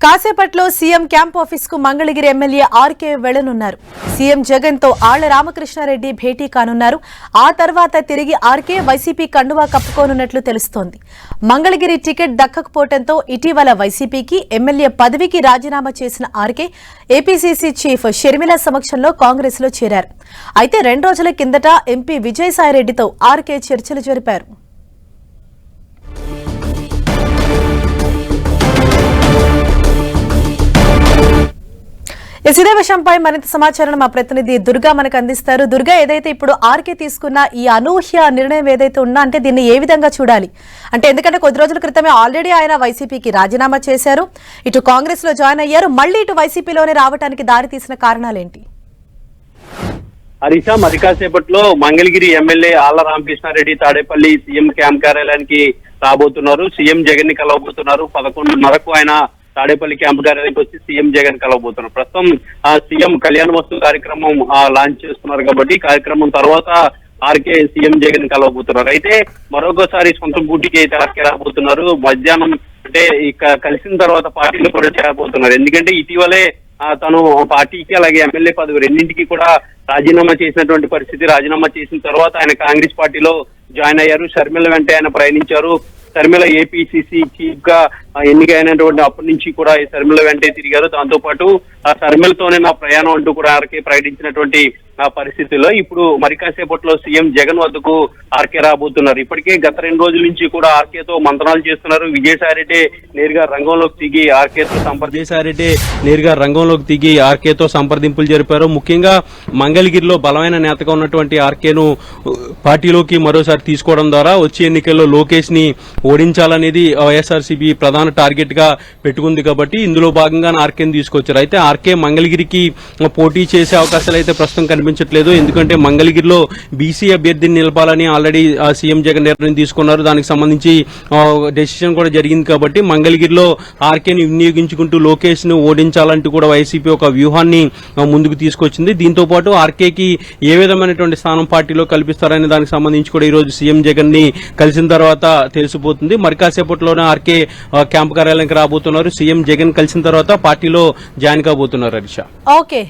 కాసేపట్లో CM camp office కు Mangalagiri MLA RK వెళ్లనున్నారు. CM Jagan తో ఆళ్ల రామకృష్ణారెడ్డి భేటీ కానున్నారు. ఆ తర్వాత తిరిగి ఆర్కే వైసీపీ కండువా కప్పుకోనున్నట్లు తెలుస్తోంది. మంగళగిరి టికెట్ దక్కకపోవడంతో ఇటీవల వైసీపీకి ఎమ్మెల్యే పదవికి రాజీనామా చేసిన ఆర్కే ఏపీసీసీ చీఫ్ షర్మిల సమక్షంలో కాంగ్రెస్ లో చేరారు. అయితే 2 రోజుల కిందట ఎంపీ విజయసాయిరెడ్డితో ఆర్కే చర్చలు జరిపారు. ఇదే విషయంపై మరింత సమాచారం మా ప్రతినిధి దుర్గా మనకు అందిస్తారు. దుర్గా, ఏదైతే ఇప్పుడు ఆర్కే తీసుకున్న ఈ అనూహ్య నిర్ణయం ఏదైతే ఉన్నా అంటే దీన్ని ఏ విధంగా చూడాలి? అంటే ఎందుకంటే కొద్ది రోజుల క్రితమే ఆల్రెడీ ఆయన వైసీపీకి రాజీనామా చేశారు, ఇటు కాంగ్రెస్ లో జాయిన్ అయ్యారు, మళ్ళీ ఇటు వైసీపీలోనే రావడానికి దారి తీసిన కారణాలేంటి? హరీషా, మరి కాసేపట్లో Mangalagiri MLA Alla Ramakrishna Reddy Tadepalli CM camp కార్యాలయానికి రాబోతున్నారు. సీఎం జగన్ ని కలవబోతున్నారు. 11:30కు ఆయన తాడేపల్లి క్యాంప్ కార్యాలయానికి వచ్చి సీఎం జగన్ కలవబోతున్నారు. ప్రస్తుతం సీఎం కళ్యాణ వస్తు కార్యక్రమం లాంచ్ చేస్తున్నారు కాబట్టి కార్యక్రమం తర్వాత ఆర్కే సీఎం జగన్ కలవబోతున్నారు. అయితే మరొకసారి సొంత బూటికి అయితే ఆర్కే రాబోతున్నారు. మధ్యాహ్నం అంటే ఇక కలిసిన తర్వాత పార్టీలో కూడా చేరబోతున్నారు. ఎందుకంటే ఇటీవలే తను పార్టీకి అలాగే ఎమ్మెల్యే పదవి రెండింటికి కూడా రాజీనామా చేసినటువంటి పరిస్థితి. రాజీనామా చేసిన తర్వాత ఆయన కాంగ్రెస్ పార్టీలో జాయిన్ అయ్యారు. షర్మిల వెంట ఆయన ప్రయాణించారు. షర్మిల ఏపీసీసీ చీఫ్ గా ఎన్నికైనటువంటి అప్పటి నుంచి కూడా ఈ షర్మిల వెంటే తిరిగారు. దాంతో పాటు ఆ షర్మిలతోనే నా ప్రయాణం అంటూ కూడా ఆర్కే ప్రకటించినటువంటి పరిస్థితుల్లో ఇప్పుడు మరి కాసేపట్లో సీఎం జగన్ వద్దకు ఆర్కే రాబోతున్నారు. ఇప్పటికే గత 2 రోజుల నుంచి కూడా ఆర్కేతో మంత్రాలు చేస్తున్నారు. విజయసాయిరెడ్డి నేరుగా రంగంలోకి దిగి ఆర్కేతో సంప్రదింపులు జరిపారు. ముఖ్యంగా మంగళగిరిలో బలమైన నేతగా ఉన్నటువంటి ఆర్కేను పార్టీలోకి మరోసారి తీసుకోవడం ద్వారా వచ్చే ఎన్నికల్లో లోకేష్ ని ఓడించాలనేది వైఎస్ఆర్సీపీ ప్రధాన టార్గెట్ గా పెట్టుకుంది కాబట్టి ఇందులో భాగంగా ఆర్కేను తీసుకొచ్చారు. అయితే ఆర్కే మంగళగిరికి పోటీ చేసే అవకాశాలు అయితే ప్రస్తుతం కనిపించట్లేదు. ఎందుకంటే మంగళగిరిలో బీసీ అభ్యర్థిని నిలపాలని ఆల్రెడీ సీఎం జగన్ నిర్ణయం తీసుకున్నారు. దానికి సంబంధించి డెసిషన్ కూడా జరిగింది కాబట్టి మంగళగిరిలో ఆర్కేని వినియోగించుకుంటూ లోకేష్ ను ఓడించాలంటూ కూడా వైసీపీ ఒక వ్యూహాన్ని ముందుకు తీసుకొచ్చింది. దీంతో పాటు ఆర్కేకి ఏ విధమైనటువంటి స్థానం పార్టీలో కల్పిస్తారనే దానికి సంబంధించి కూడా ఈ రోజు సీఎం జగన్ ని కలిసిన తర్వాత తెలిసిపోతుంది. మరి కాసేపట్లోనే ఆర్కే క్యాంపు కార్యాలయానికి రాబోతున్నారు. సీఎం జగన్ కలిసిన తర్వాత పార్టీలో జాయిన్ కాబోతున్నారు. హరీషా, ఓకే.